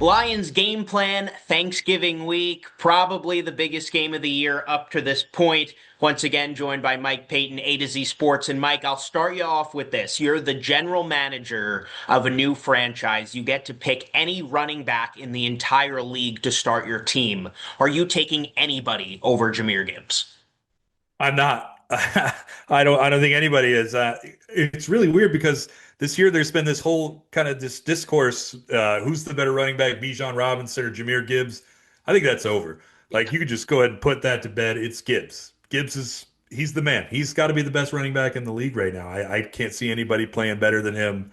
Lions game plan, Thanksgiving week, probably the biggest game of the year up to this point. Once again, joined by Mike Payton, A to Z Sports. And Mike, I'll start you off with this. You're the general manager of a new franchise. You get to pick any running back in the entire league to start your team. Are you taking anybody over Jahmyr Gibbs? I'm not. I don't think anybody is. It's really weird because this year there's been this whole kind of this discourse, who's the better running back, Bijan Robinson or Jahmyr Gibbs? I think that's over. Like you could just go ahead and put that to bed. It's Gibbs. He's the man. He's got to be the best running back in the league right now. I can't see anybody playing better than him.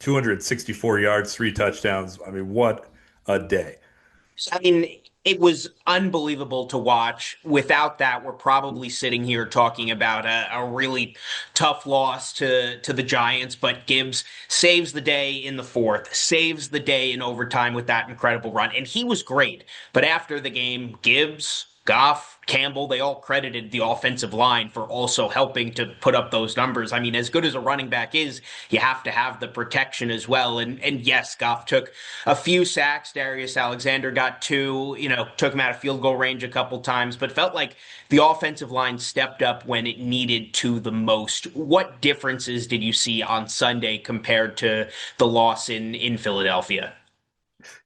264 yards, 3 touchdowns. I mean, what a day. I mean, it was unbelievable to watch. Without that, we're probably sitting here talking about a really tough loss to the Giants. But Gibbs saves the day in the fourth, saves the day in overtime with that incredible run. And he was great. But after the game, Gibbs, Goff, Campbell, they all credited the offensive line for also helping to put up those numbers. I mean, as good as a running back is, you have to have the protection as well. And yes, Goff took a few sacks. Darius Alexander got two, took him out of field goal range a couple times, but felt like the offensive line stepped up when it needed to the most. What differences did you see on Sunday compared to the loss in Philadelphia?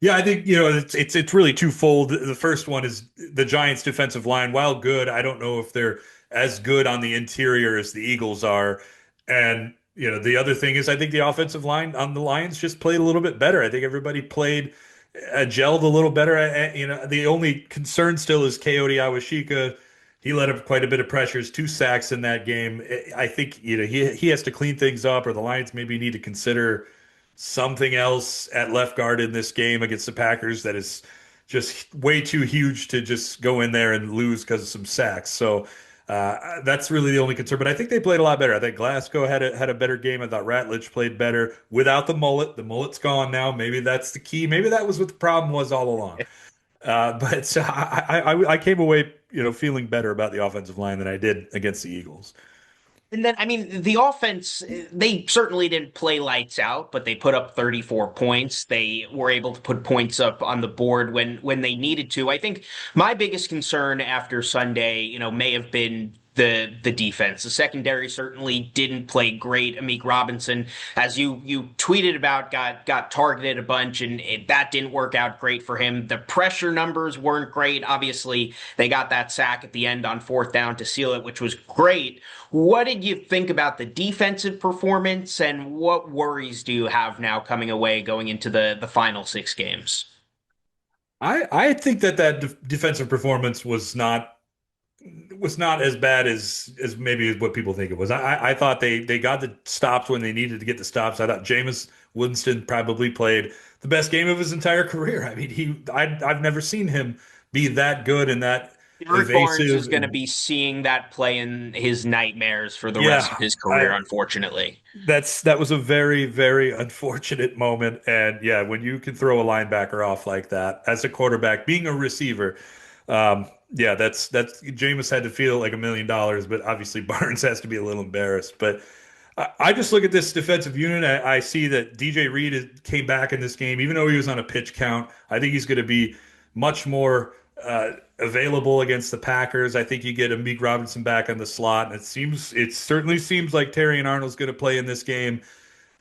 Yeah, I think it's really twofold. The first one is the Giants' defensive line. While good, I don't know if they're as good on the interior as the Eagles are. And the other thing is I think the offensive line on the Lions just played a little bit better. I think everybody played gelled a little better. The only concern still is Coyote Awashika. He let up quite a bit of pressures, 2 sacks in that game. I think he has to clean things up, or the Lions maybe need to consider something else at left guard in this game against the Packers that is just way too huge to just go in there and lose because of some sacks. So that's really the only concern. But I think they played a lot better. I think Glasgow had a better game. I thought Ratledge played better without the mullet. The mullet's gone now. Maybe that's the key. Maybe that was what the problem was all along. But I came away, feeling better about the offensive line than I did against the Eagles. And then, I mean, the offense, they certainly didn't play lights out, but they put up 34 points. They were able to put points up on the board when they needed to. I think my biggest concern after Sunday, may have been the defense. The secondary certainly didn't play great. Amik Robinson, as you tweeted about, got targeted a bunch, and that didn't work out great for him. The pressure numbers weren't great. Obviously, they got that sack at the end on fourth down to seal it, which was great. What did you think about the defensive performance, and what worries do you have now coming away going into the final 6 games? I think that defensive performance was not as bad as maybe what people think it was. I thought they got the stops when they needed to get the stops. I thought Jameis Winston probably played the best game of his entire career. I mean, I've never seen him be that good and that Derrick Barnes is evasive. going to be seeing that play in his nightmares for the rest of Yeah, his career, I unfortunately. that was a very, very unfortunate moment. And yeah, when you can throw a linebacker off like that as a quarterback, being a receiver, yeah, that's Jameis had to feel like $1 million, but obviously Barnes has to be a little embarrassed. But I just look at this defensive unit. I see that DJ Reed came back in this game, even though he was on a pitch count. I think he's going to be much more available against the Packers. I think you get Amik Robinson back on the slot, and it certainly seems like Terry and Arnold's going to play in this game.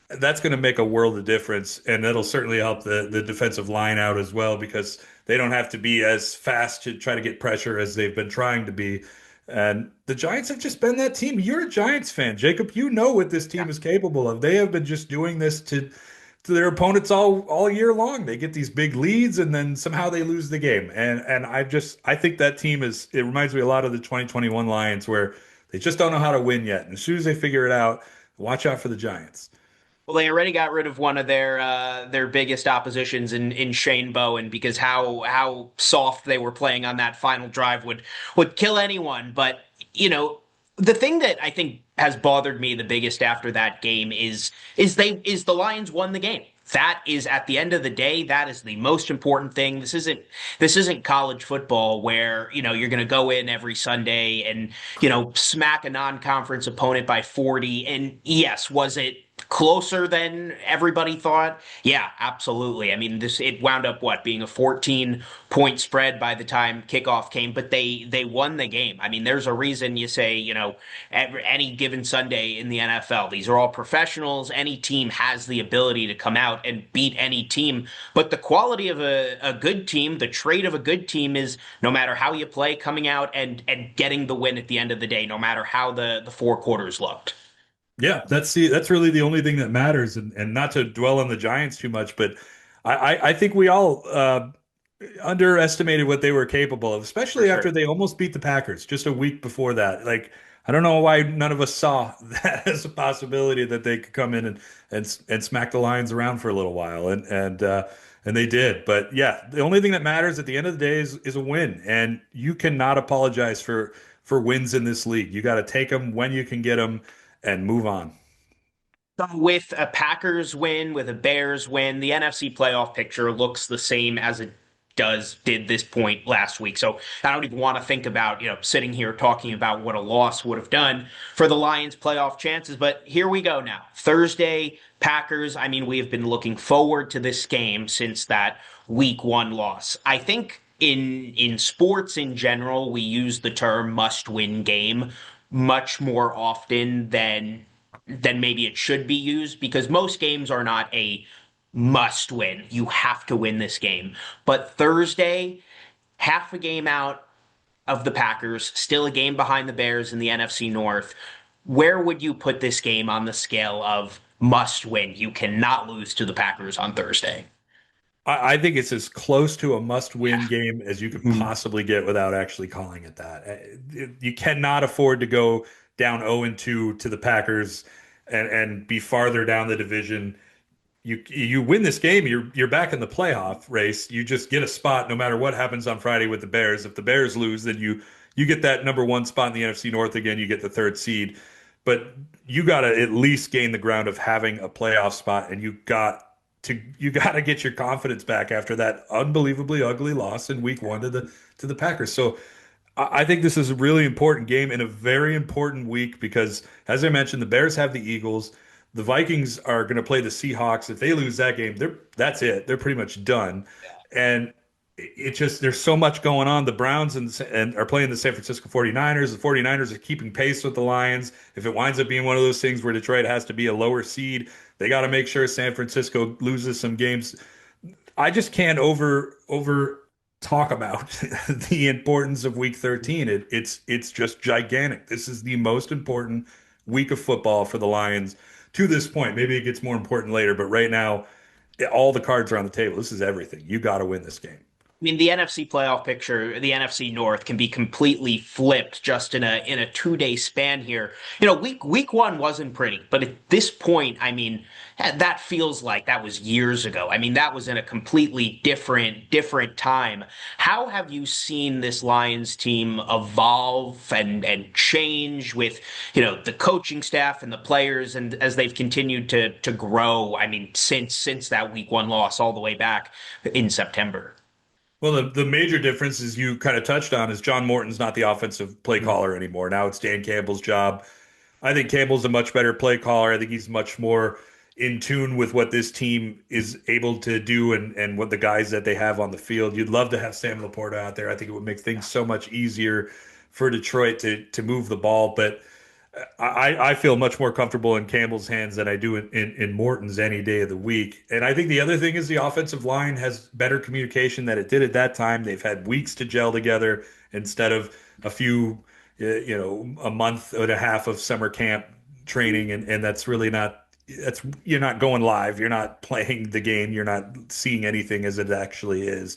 That's going to make a world of difference, and that'll certainly help the defensive line out as well because they don't have to be as fast to try to get pressure as they've been trying to be. And the Giants have just been that team. You're a Giants fan, Jacob. You know what this team is capable of. They have been just doing this to their opponents all year long. They get these big leads and then somehow they lose the game. And I think that team it reminds me a lot of the 2021 Lions where they just don't know how to win yet. And as soon as they figure it out, watch out for the Giants. Well, they already got rid of one of their biggest oppositions in Shane Bowen because how soft they were playing on that final drive would kill anyone. But the thing that I think has bothered me the biggest after that game is the Lions won the game. That is at the end of the day, that is the most important thing. This isn't college football where, you're going to go in every Sunday and, smack a non-conference opponent by 40. And yes, was it closer than everybody thought? Yeah, absolutely. I mean, this it wound up what being a 14-point spread by the time kickoff came, but they won the game. I mean, there's a reason you say, any given Sunday in the NFL, these are all professionals. Any team has the ability to come out and beat any team, but the quality of a good team, the trait of a good team is no matter how you play, coming out and getting the win at the end of the day, no matter how the four quarters looked. Yeah, that's really the only thing that matters, and not to dwell on the Giants too much, but I think we all underestimated what they were capable of, For especially sure. after they almost beat the Packers just a week before that. Like, I don't know why none of us saw that as a possibility that they could come in and smack the Lions around for a little while, and they did. But yeah, the only thing that matters at the end of the day is a win, and you cannot apologize for wins in this league. You got to take them when you can get them and move on. So with a Packers win, with a Bears win, the NFC playoff picture looks the same as it did this point last week. So I don't even want to think about, sitting here talking about what a loss would have done for the Lions playoff chances. But here we go now. Thursday, Packers. I mean, we have been looking forward to this game since that week one loss. I think in sports in general, we use the term must win game much more often than maybe it should be used because most games are not a must win. You have to win this game. But Thursday, half a game out of the Packers, still a game behind the Bears in the NFC North. Where would you put this game on the scale of must win? You cannot lose to the Packers on Thursday. I think it's as close to a must-win Yeah. game as you could Mhm. possibly get without actually calling it that. You cannot afford to go down 0-2 to the Packers and be farther down the division. You win this game, you're back in the playoff race. You just get a spot no matter what happens on Friday with the Bears. If the Bears lose, then you get that number one spot in the NFC North again. You get the third seed, but you got to at least gain the ground of having a playoff spot, and you got to get your confidence back after that unbelievably ugly loss in Week 1 to the Packers. So I think this is a really important game and a very important week because, as I mentioned, the Bears have the Eagles. The Vikings are going to play the Seahawks. If they lose that game, that's it. They're pretty much done. And it just there's so much going on. The Browns and are playing the San Francisco 49ers. The 49ers are keeping pace with the Lions. If it winds up being one of those things where Detroit has to be a lower seed, they got to make sure San Francisco loses some games. I just can't over talk about the importance of Week 13. It's just gigantic. This is the most important week of football for the Lions to this point. Maybe it gets more important later, but right now, all the cards are on the table. This is everything. You got to win this game. I mean, the NFC playoff picture, the NFC North can be completely flipped just in a 2 day span here. Week one wasn't pretty, but at this point, I mean, that feels like that was years ago. I mean, that was in a completely different time. How have you seen this Lions team evolve and change with, the coaching staff and the players and as they've continued to grow? I mean, since that week one loss all the way back in September. Well, the major difference is you kind of touched on is John Morton's not the offensive play caller anymore. Now it's Dan Campbell's job. I think Campbell's a much better play caller. I think he's much more in tune with what this team is able to do and what the guys that they have on the field. You'd love to have Sam Laporta out there. I think it would make things so much easier for Detroit to move the ball. But I feel much more comfortable in Campbell's hands than I do in Morton's any day of the week. And I think the other thing is the offensive line has better communication than it did at that time. They've had weeks to gel together instead of a few, a month and a half of summer camp training. And that's really not, you're not going live. You're not playing the game. You're not seeing anything as it actually is.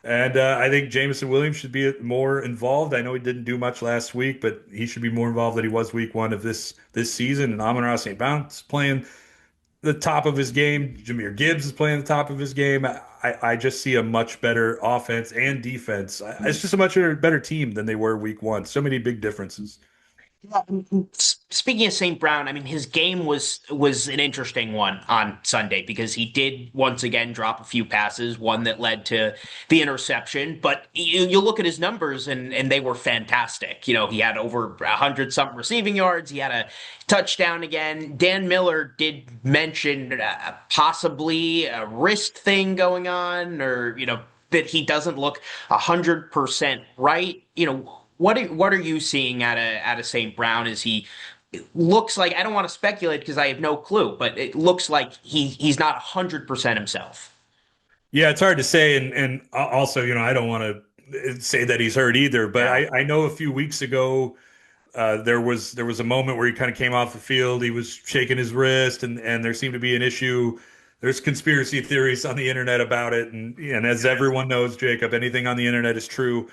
And I think Jameson Williams should be more involved. I know he didn't do much last week, but he should be more involved than he was week one of this season. And Amon-Ra St. Brown's playing the top of his game. Jahmyr Gibbs is playing the top of his game. I just see a much better offense and defense. It's just a much better team than they were week one. So many big differences. Yeah, speaking of St. Brown, I mean his game was an interesting one on Sunday because he did once again drop a few passes, one that led to the interception. But you look at his numbers and they were fantastic. You know, he had over 100 something receiving yards. He had a touchdown again. Dan Miller did mention possibly a wrist thing going on, or that he doesn't look 100% right. What are you seeing out of St. Brown? Is he it looks like, I don't want to speculate because I have no clue, but it looks like he's not 100% himself. Yeah, it's hard to say, and also, I don't want to say that he's hurt either. But Yeah. I know a few weeks ago there was a moment where he kind of came off the field. He was shaking his wrist, and there seemed to be an issue. There's conspiracy theories on the internet about it, and as everyone knows, Jacob, anything on the internet is true.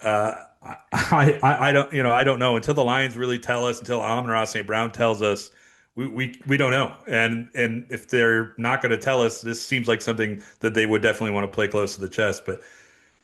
I don't I don't know until the Lions really tell us, until Amon-Ra St. Brown tells us. We don't know, and if they're not going to tell us, this seems like something that they would definitely want to play close to the chest. But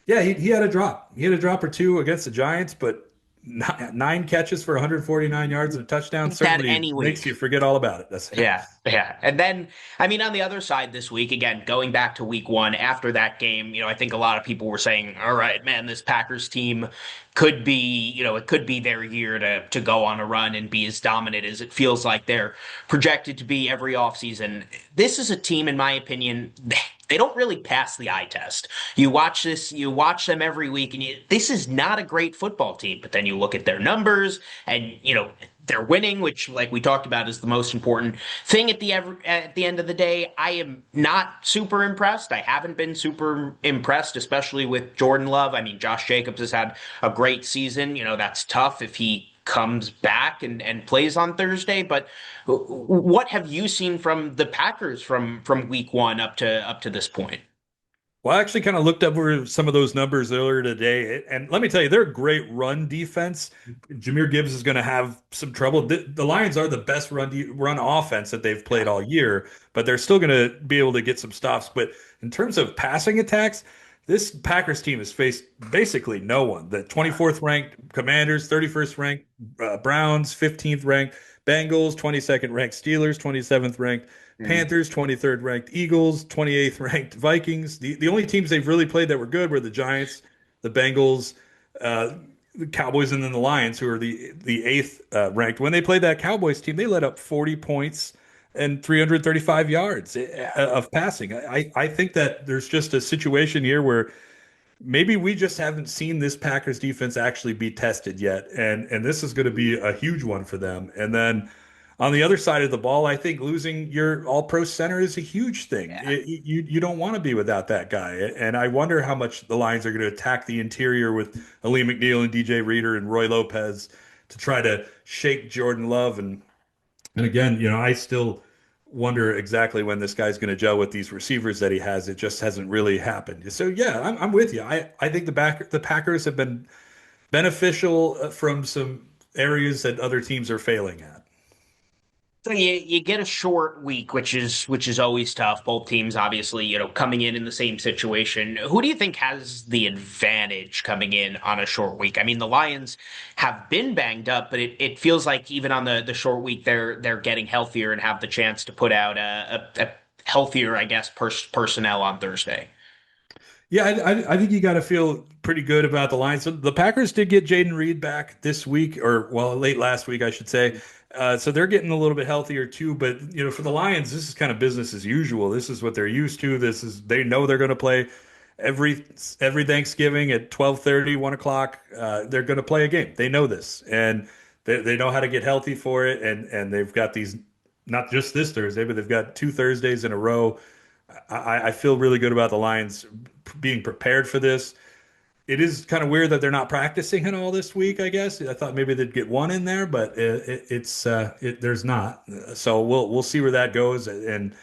yeah, he had a drop. He had a drop or two against the Giants, but nine catches for 149 yards and a touchdown That certainly any makes week. you forget all about it. That's Yeah, yeah. And then, I mean, on the other side this week, again, going back to week one, after that game, I think a lot of people were saying, all right, man, this Packers team could be, it could be their year to go on a run and be as dominant as it feels like they're projected to be every offseason. This is a team, in my opinion, they don't really pass the eye test. You watch them every week, and this is not a great football team. But then you look at their numbers, and they're winning, which, like we talked about, is the most important thing at the end of the day. I am not super impressed. I haven't been super impressed, especially with Jordan Love. I mean, Josh Jacobs has had a great season. That's tough if he comes back and plays on Thursday. But what have you seen from the Packers from week one up to this point? Well, I actually kind of looked over some of those numbers earlier today, and let me tell you, they're a great run defense. Jameer Gibbs is going to have some trouble. The Lions are the best run offense that they've played Yeah. all year, but they're still going to be able to get some stops. But in terms of passing attacks, this Packers team has faced basically no one. The 24th ranked Commanders, 31st ranked Browns, 15th ranked Bengals, 22nd ranked Steelers, 27th ranked Mm. Panthers, 23rd ranked Eagles, 28th ranked Vikings. The only teams they've really played that were good were the Giants, the Bengals, uh, the Cowboys, and then the Lions, who are the eighth ranked. When they played that Cowboys team, they let up 40 points and 335 yards Yeah. of passing. I think that there's just a situation here where maybe we just haven't seen this Packers defense actually be tested yet, and this is going to be a huge one for them. And then on the other side of the ball, I think losing your All-Pro center is a huge thing. Yeah. You don't want to be without that guy, and I wonder how much the Lions are going to attack the interior with Ali McNeil and DJ Reader and Roy Lopez to try to shake Jordan Love. And again, I still wonder exactly when this guy's going to gel with these receivers that he has. It just hasn't really happened. So yeah, I'm with you. I think the Packers have been beneficial from some areas that other teams are failing at. So you get a short week, which is always tough. Both teams obviously, coming in the same situation. Who do you think has the advantage coming in on a short week? I mean, the Lions have been banged up, but it feels like even on the short week they're getting healthier and have the chance to put out a healthier, I guess, personnel on Thursday. Yeah, I think you got to feel pretty good about the Lions. So the Packers did get Jaden Reed back this week, or well, late last week, I should say. So they're getting a little bit healthier too. But for the Lions, this is kind of business as usual. This is what they're used to. They know they're going to play every Thanksgiving at 12:30, 1 o'clock. They're going to play a game. They know this, and they know how to get healthy for it. And they've got these, not just this Thursday, but they've got two Thursdays in a row. I feel really good about the Lions being prepared for this. It is kind of weird that they're not practicing at all this week, I guess. I thought maybe they'd get one in there, but there's not. So we'll see where that goes. And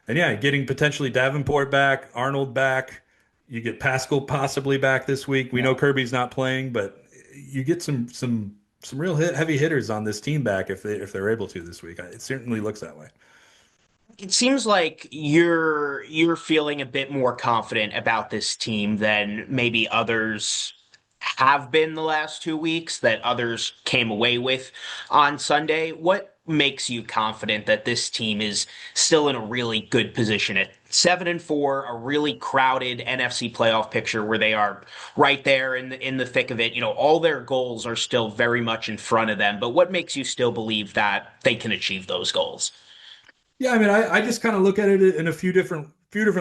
yeah, getting potentially Davenport back, Arnold back. You get Pascal possibly back this week. We know Kirby's not playing, but you get some real heavy hitters on this team back if they're able to this week. It certainly looks that way. It seems like you're feeling a bit more confident about this team than maybe others have been the last 2 weeks that others came away with on Sunday. What makes you confident that this team is still in a really good position at 7-4, a really crowded NFC playoff picture where they are right there in the thick of it? You know, all their goals are still very much in front of them, but what makes you still believe that they can achieve those goals? Yeah, I mean, I just kind of look at it in a few different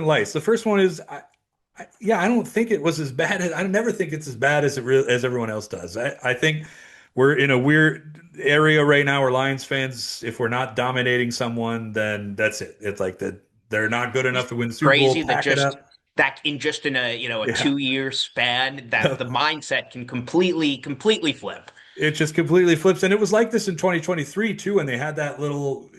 lights. The first one is, yeah, I don't think it was as bad as I never think it's as bad as as everyone else does. I think we're in a weird area right now where Lions fans, if we're not dominating someone, then that's it. It's like that they're not good enough to win the Super Bowl. Crazy that Pack it just up. that in just in a a Yeah. 2 year span that the mindset can completely flip. It just completely flips. And it was like this in 2023 too, when they had that little,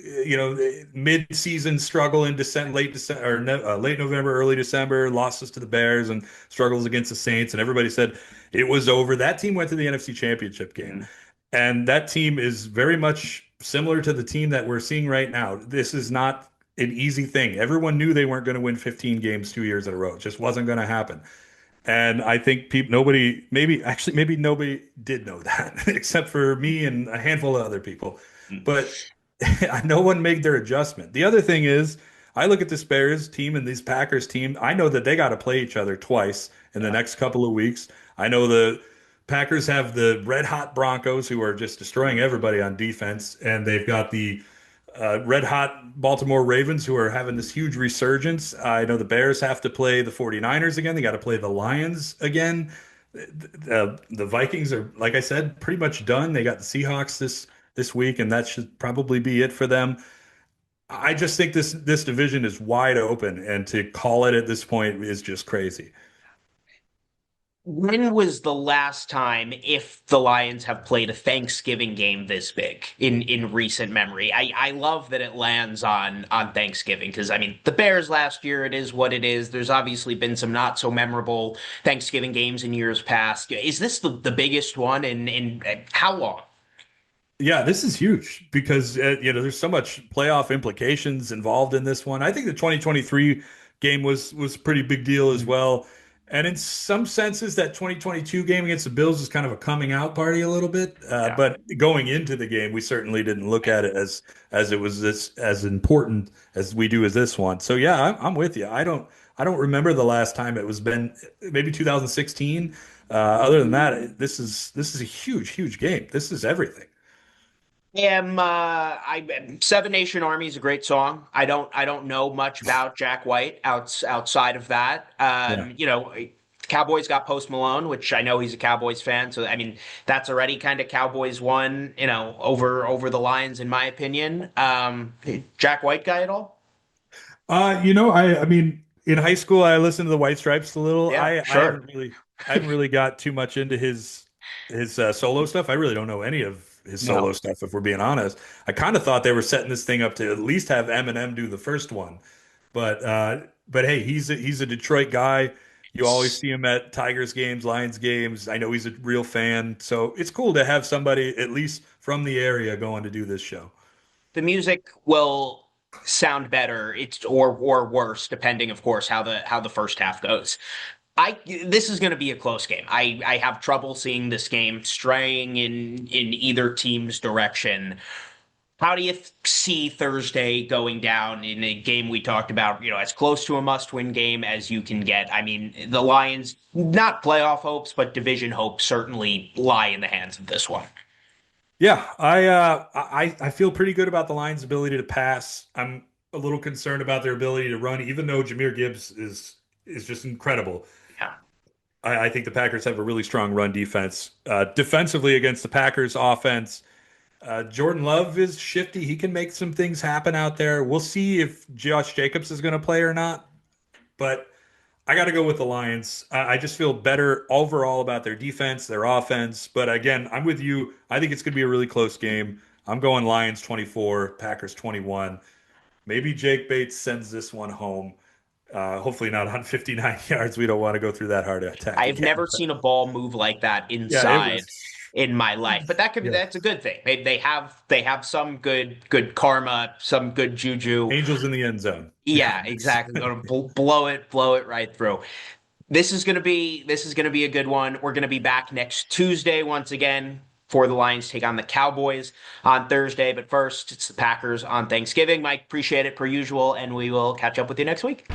mid-season struggle in December, late December, or no, late November, early December, losses to the Bears and struggles against the Saints, and everybody said it was over. That team went to the NFC Championship game, Mm, and that team is very much similar to the team that we're seeing right now. This is not an easy thing. Everyone knew they weren't going to win 15 games 2 years in a row. It just wasn't going to happen. And I think people, nobody, maybe nobody did know that except for me and a handful of other people. mm, But no one made their adjustment. The other thing is, I look at this Bears team and these Packers team. I know that they got to play each other twice in the yeah. next couple of weeks. I know the Packers have the red hot Broncos who are just destroying everybody on defense, and they've got the red hot Baltimore Ravens who are having this huge resurgence. I know the Bears have to play the 49ers again. They got to play the Lions again. The Vikings are, like I said, pretty much done. They got the Seahawks this week, and that should probably be it for them. I just think this division is wide open, and to call it at this point is just crazy. When was the last time, if the Lions have played a Thanksgiving game this big in recent memory? I love that it lands on Thanksgiving because I mean the Bears last year, it is what it is. There's obviously been some not so memorable Thanksgiving games in years past. Is this the biggest one in how long? Yeah, this is huge because there's so much playoff implications involved in this one. I think the 2023 game was a pretty big deal as Mm. well. And in some senses, that 2022 game against the Bills is kind of a coming out party a little bit. Yeah. But going into the game, we certainly didn't look at it as it was this as important as we do as this one. So yeah, I'm with you. I don't remember the last time it was been maybe 2016. Other than that, this is a huge game. This is everything. Seven Nation Army is a great song. I don't know much about Jack White outside of that. Yeah. Cowboys got Post Malone, which I know he's a Cowboys fan. So I mean, that's already kind of Cowboys won, over the Lions in my opinion. Jack White guy at all? I mean, in high school, I listened to the White Stripes a little. Yeah, I sure. haven't really got too much into his solo stuff. I really don't know any of his No. solo stuff, if we're being honest. I kind of thought they were setting this thing up to at least have Eminem do the first one, but hey, he's a Detroit guy. You always see him at Tigers games, Lions games. I know he's a real fan, so it's cool to have somebody at least from the area going to do this show. The music will sound better, it's or worse, depending, of course, how the first half goes. This is going to be a close game. I have trouble seeing this game straying in either team's direction. How do you see Thursday going down in a game we talked about, as close to a must-win game as you can get? I mean, the Lions, not playoff hopes, but division hopes certainly lie in the hands of this one. Yeah, I feel pretty good about the Lions' ability to pass. I'm a little concerned about their ability to run, even though Jameer Gibbs is just incredible. Yeah. I think the Packers have a really strong run defense. Defensively against the Packers offense, Jordan Love is shifty. He can make some things happen out there. We'll see if Josh Jacobs is going to play or not. But I got to go with the Lions. I just feel better overall about their defense, their offense. But again, I'm with you. I think it's going to be a really close game. I'm going Lions 24, Packers 21. Maybe Jake Bates sends this one home. Hopefully not on 59 yards. We don't want to go through that heart attack I've again. never seen a ball move like that Yeah, it inside was. in my life. But Yeah. that's a good thing. They have some good karma, some good juju. Angels in the end zone. Yeah. Yeah, exactly. Going to blow it right through. This is gonna be a good one. We're gonna be back next Tuesday once again for the Lions take on the Cowboys on Thursday. But first, it's the Packers on Thanksgiving. Mike, appreciate it per usual, and we will catch up with you next week.